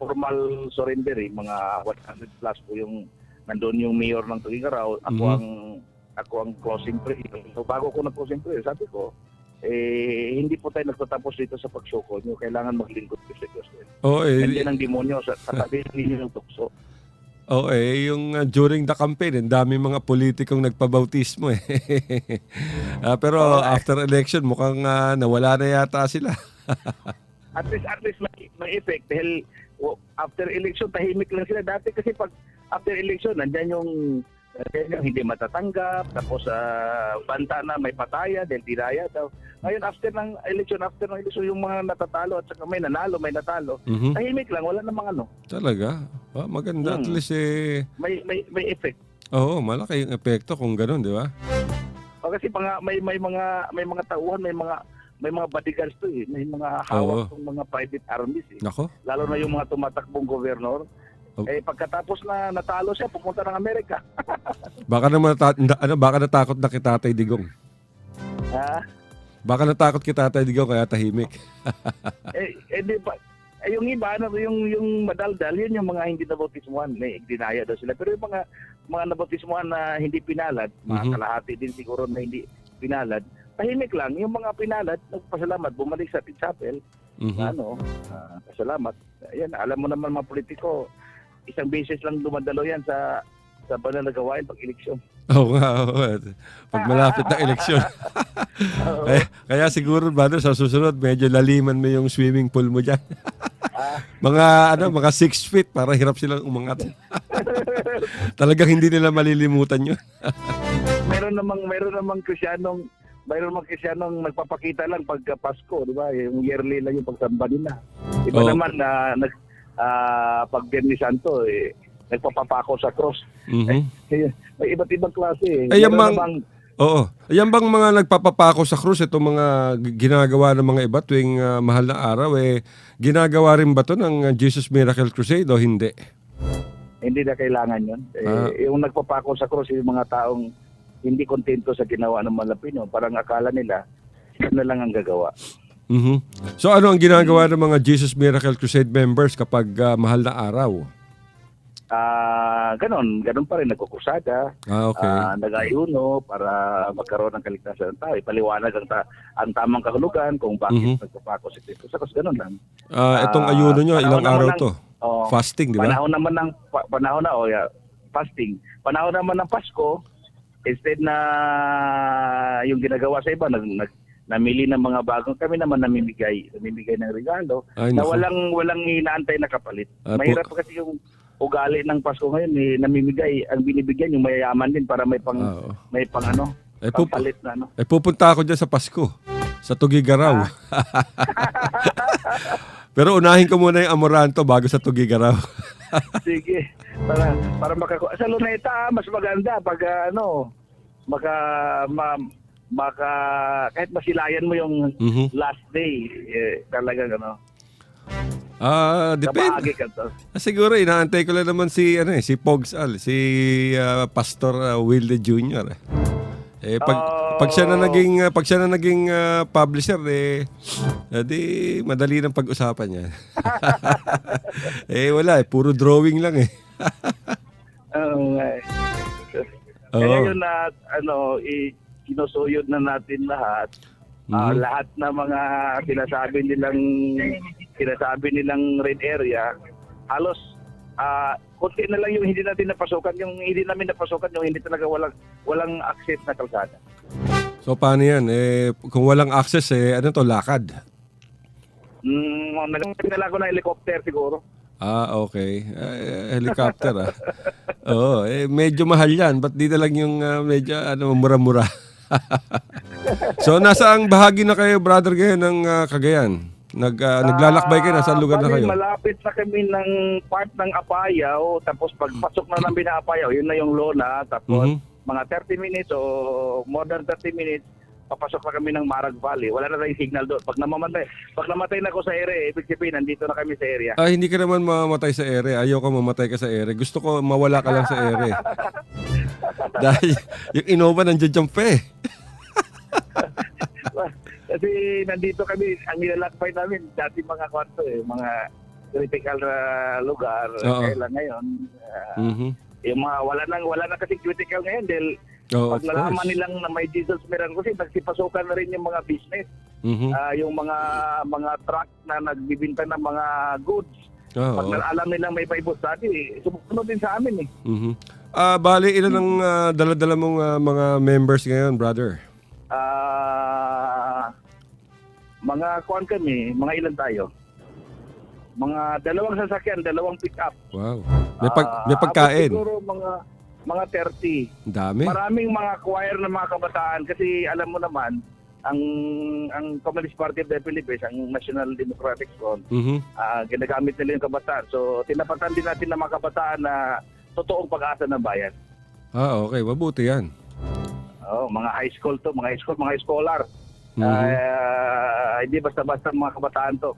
formal surrender mga 100 plus po yung nandoon yung mayor ng Tugigaraw. Ako ang closing prayer. So bago ko nag-closing prayer, sabi ko, hindi po tayo nagtatapos dito sa pagsuko nyo. Kailangan maglingkod ko sa Diyos. Hindi ng demonyo sa tabi ninyo ng tukso. Yung during the campaign, dami mga politikong nagpabautismo Pero after election, mukhang nawala na yata sila. At least may effect. Dahil after election, tahimik lang sila. Dati kasi pag after election, nandyan yung hindi matatanggap, tapos banta na may pataya dahil dinaya daw. Ngayon after ng election, yung mga natatalo at saka may natalo, tahimik lang, wala namang Talaga? Maganda at least may effect. Malaki yung epekto kung gano'n, di ba? Kasi may mga tauhan, may mga bodyguards to may mga hawak ng mga private armies Nako. Lalo na yung mga tumatakbong gobernador. Pagkatapos na natalo siya, pupunta ng Amerika. Baka natakot na kita Tatay Digong. Baka natakot kita Tatay Digong kaya tahimik. Di ba? Yung iba, yung madaldal, yun yung mga hindi nabautismuhan. Dinaya daw sila. Pero yung mga nabautismuhan na hindi pinalad, mga kalahati din siguro na hindi pinalad, tahimik lang. Yung mga pinalad, nagpasalamat, bumalik sa chapel. Pasalamat. Ayan, alam mo naman mga politiko, isang beses lang dumadalo yan sa banal na gawain pag-eleksyon. Pag malapit na eleksyon. kaya siguro, brother, sa susunod, medyo laliman mo yung swimming pool mo dyan. mga 6 feet para hirap silang umangat. Talagang hindi nila malilimutan yun. Mayroon namang Kristyanong nagpapakita lang pagka Pasko, di ba? Yung yearly lang yung pagsamba nila. Iba naman na pag Biyernes Santo, nagpapapako sa cross. Mhm. May iba't ibang klase. Ay, Meron bang, namang, oo. Yan bang mga nagpapapako sa krus, itong mga ginagawa ng mga iba tuwing mahal na araw, ginagawa rin ba to ng Jesus Miracle Crusade o hindi? hindi na kailangan yun. Yung nagpapako sa cross, yung mga taong hindi kontento sa ginawa ng Malapino, parang akala nila, yun na lang ang gagawa. Mhm. So ano ang ginagawa ng mga Jesus Miracle Crusade members kapag mahal na araw? Ganon pa rin, nagkukusada, Okay. nag-ayuno para magkaroon ng kaligtasan ng tao. Ipaliwanag ang tamang kahulugan kung bakit nagpapako si Kristo. Sa ganun lang. Itong ayuno nyo, ilang araw to? Oh, Fasting, di ba? Fasting. Panahon naman ng Pasko, instead na yung ginagawa sa iba, namili ng mga bagong, kami naman namimigay ng regalo Ay, na naku. walang inaantay na kapalit. Ah, Mahirap kasi yung ugali ng Pasko ngayon, namimigay, ang binibigyan yung mayayaman din para may pang pampalit na ano. Pupunta ako dyan sa Pasko. Sa Tugigaraw. Pero unahin ko muna yung Amoranto bago sa Tugigaraw. Sige. Para sa Luneta, mas maganda pag kahit masilayan mo yung last day, talagang Depende. kapahagi ka to. Siguro inaantay ko lang naman si Pogs Al, si Pastor Wilde Jr. Pag siya na naging publisher, di madali ng pag-usapan niya. Wala, puro drawing lang . Kaya yun na sinusuyod na natin lahat. Lahat na mga sinasabi nilang red area, halos konti na lang yung hindi natin napasukan, yung hindi namin napasukan, yung hindi talaga walang access na kalsada. So paano yan? Kung walang access, ano to, lakad? Nagpinala ko ng helicopter siguro. Okay. Helicopter Oo, medyo mahal yan. Ba't di na lang yung medyo mura-mura? So nasaang bahagi na kayo, brother, ngayon ng Cagayan? Naglalakbay kayo, nasa lugar na kayo? Malapit na kami ng part ng Apayao, tapos pagpasok na ng Apayao, yun na yung Lona, tapos mga 30 minutes o more than 30 minutes, papasok na kami ng Marag Valley. Wala na tayong signal doon. Pag namatay na ako sa ere, ibig sabihin, nandito na kami sa area. Hindi ka naman mamamatay sa ere. Ayoko mamatay ka sa ere. Gusto ko mawala ka lang sa ere. Dahil yung Innova nandiyan pa . Kasi nandito kami, ang nilalakbay namin, dati mga kwarto mga critical lugar. Kaya ngayon, yung mga wala na kasi critical ngayon dahil pag nalaman nilang na may Jesus Miracle kasi nagsipasukan na rin yung mga business. Yung mga truck na nagbibinta ng mga goods. Pag alam nilang may paibot sa atin, sumunod din sa amin . Bali, ilan ang dala-dala mong mga members ngayon, brother? Mga kuwan kami, mga ilan tayo? Mga 2 sasakyan, 2 pick-up. Wow. May pagkain. Siguro mga 30. Dami. Maraming mga choir ng mga kabataan kasi alam mo naman, ang Communist Party of the Philippines, ang National Democratic Front, ginagamit nila yung kabataan. So, tinapatan din natin ng mga kabataan na totoong pag-asa ng bayan. Okay. Mabuti yan. Mga high school to, mga scholar. Hindi basta-basta mga kabataan to.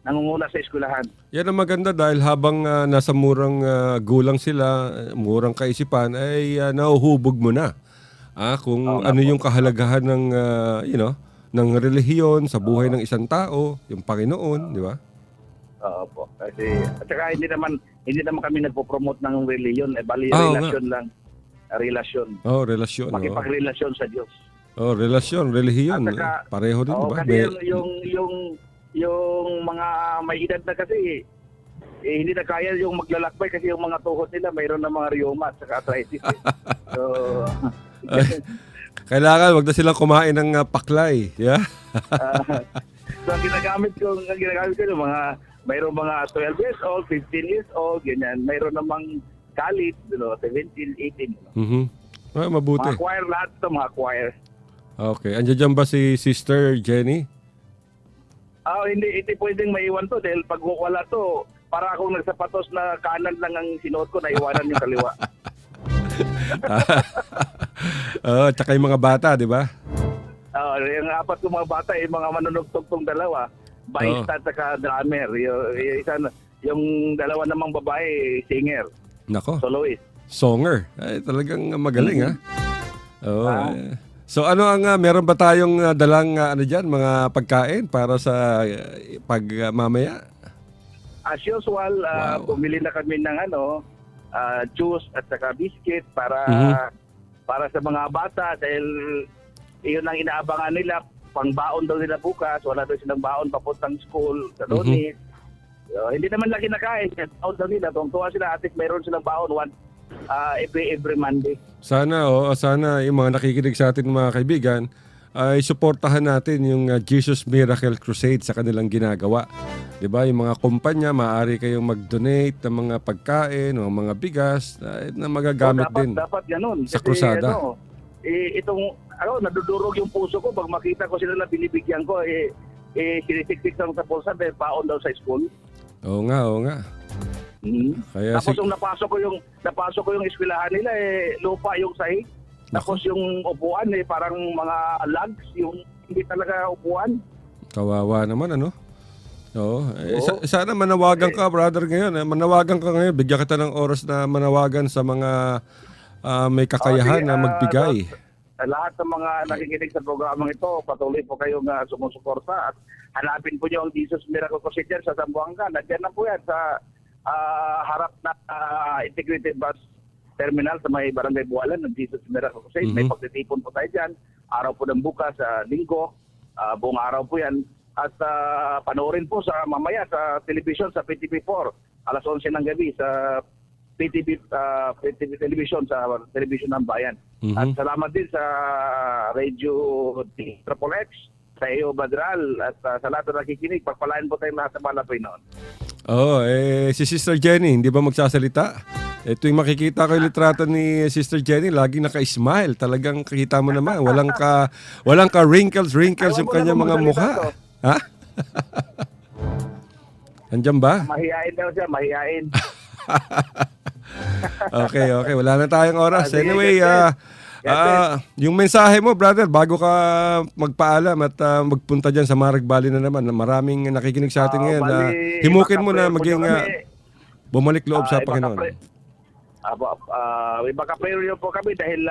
Nangunguna sa eskwelahan. Yan ang maganda dahil habang nasa murang gulang sila, murang kaisipan, ay nahuhubog mo na. Kung ano yung kahalagahan ng, ng relihiyon sa buhay ng isang tao, yung Panginoon, di ba? Oo po. Kasi, at saka hindi naman kami nagpo-promote ng relihiyon, bali relasyon lang. Relasyon. Relasyon. Makipagrelasyon sa Diyos. Relasyon, relihiyon. Saka, pareho din, di ba? Kasi yung mga may edad na kasi, hindi na kaya yung maglalakbay kasi yung mga tuhod nila mayroon ng mga rheuma at saka arthritis. So, kailangan wag na silang kumain ng paklay. Yeah? So ang ginagamit ko yung mayroon mga 12 years old, 15 years old, ganyan. Mayroon namang college, 17, 18. Mabuti. Mga choir lahat ito, mga choir. Okay. Andiyan dyan ba si Sister Jenny? Hindi pwedeng maiwan to dahil pag wala to, para akong nagsapatos na kanan lang ang sinuot ko, naiwanan yung kaliwa. Tsaka yung mga bata, di ba? Yung apat kong mga bata, yung mga manunugtog tong dalawa, baista at saka drummer. Yung dalawa namang babae, singer. Nako. Soloist. Songer. Ay, talagang magaling, ha? So ano ang meron ba tayong dalang mga pagkain para sa pagmamaya? As usual, bumili na kami ng juice at saka biscuit para sa mga bata dahil iyon ang inaabangan nila, pangbaon daw nila bukas, wala daw silang baon papuntang school sa Lunes. Hindi naman lang kinakain, baon daw nila, tuwa sila at least mayroon silang baon every Monday. Sana yung mga nakikinig sa atin mga kaibigan ay suportahan natin yung Jesus Miracle Crusade sa kanilang ginagawa. 'Di ba? Yung mga kumpanya, maaari kayong mag-donate ng mga pagkain o mga bigas na magagamit din. Dapat ganun. Sa krusada. Nadudurog yung puso ko pag makita ko sila na binibigyan ko sinisiktik lang sa pulsa dahil baon daw sa school. Oo nga. Kaya tapos yung napasok ko yung eskwelahan nila lupa yung sahig. Tapos yung upuan parang mga logs, yung hindi talaga upuan. Kawawa naman sana manawagan ka brother ngayon. Manawagan ka ngayon, bigyan kita ng oras na manawagan sa mga may kakayahan na magbigay. Lahat ng mga nakikinig sa programang ito, patuloy po kayong sumusuporta at hanapin po niyo ang Jesus Miracle Crusade sa Zamboanga. Nandiyan na po yan sa harap na Integrated Bus Terminal sa may Barangay Bualan ng Jesus Miracle Crusade. May pagtitipon po tayo dyan. Araw po ng bukas, linggo, buong araw po yan. At panoorin po sa mamaya sa television sa PTV4, alas 11 ng gabi sa PTV television sa television ng bayan. At salamat din sa Radio Triple X, sa iyo Badral at sa lahat na nakikinig. Pagpalain po tayong lahat sa malapay noon. Si Sister Jenny, hindi ba magsasalita? Ito yung makikita ko yung litrato ni Sister Jenny, laging naka-smile. Talagang kita mo naman, walang ka wrinkles yung kanyang mga mukha. Ha? Andiyan ba? Mahihain daw siya, mahihain. Okay. Wala na tayong oras. Anyway, yung mensahe mo, brother, bago ka magpaalam at magpunta dyan sa Marag Valley na naman, maraming nakikinig sa atin ngayon. Himukin mo na maging bumalik loob sa Panginoon. Baka-prayer po kami dahil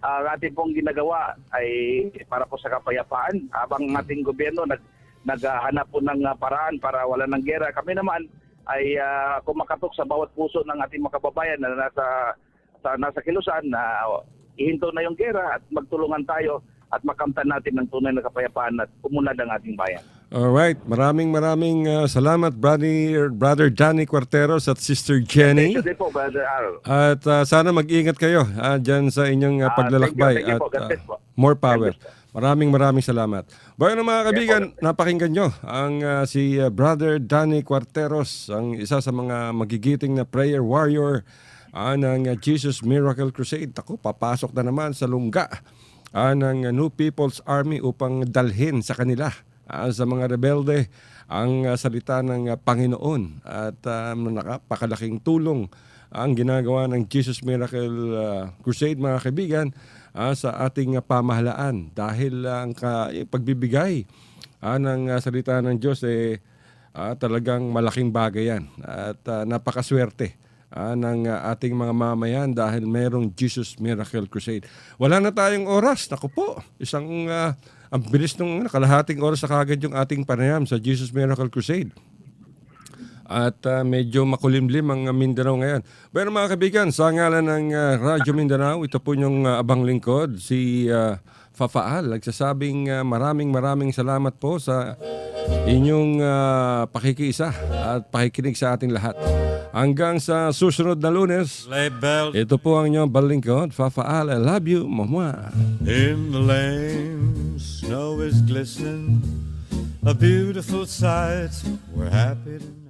ang ating pong ginagawa ay para po sa kapayapaan. Habang ating gobyerno naghahanap po ng paraan para wala ng gera, kami naman ay kumakatok sa bawat puso ng ating mga kababayan na nasa kilusan na ihinto na yung gera at magtulungan tayo at makamtan natin ng tunay na kapayapaan at umunlad ang ating bayan. Alright, maraming salamat Brother Johnny Cuarteros at Sister Jenny. Thank you po, Brother Al. At sana mag-ingat kayo dyan sa inyong paglalakbay. Thank you po. At more power. Maraming salamat. Bayan mga kaibigan, napakinggan nyo ang si Brother Danny Cuarteros, ang isa sa mga magigiting na prayer warrior ng Jesus Miracle Crusade. Ako, papasok na naman sa lungga ng New People's Army upang dalhin sa kanila sa mga rebelde ang salita ng Panginoon. At napakalaking tulong ang ginagawa ng Jesus Miracle Crusade mga kaibigan sa ating pamahalaan dahil ang pagbibigay ng salita ng Diyos talagang malaking bagay yan at napakaswerte ng ating mga mamayan dahil mayroong Jesus Miracle Crusade. Wala na tayong oras. Naku po, ang bilis ng kalahating oras na kagad yung ating panayam sa Jesus Miracle Crusade. At medyo makulimlim ang Mindanao ngayon. Pero mga kaibigan, sa ngalan ng Radyo Mindanao, ito po yung abang lingkod, si Fafaal. Nagsasabing maraming salamat po sa inyong pakikiisa at pakikinig sa ating lahat. Hanggang sa susunod na Lunes, ito po ang inyong balingkod, Fafaal. I love you, Mama. In the lane, snow is glistening, a beautiful sight, we're happy to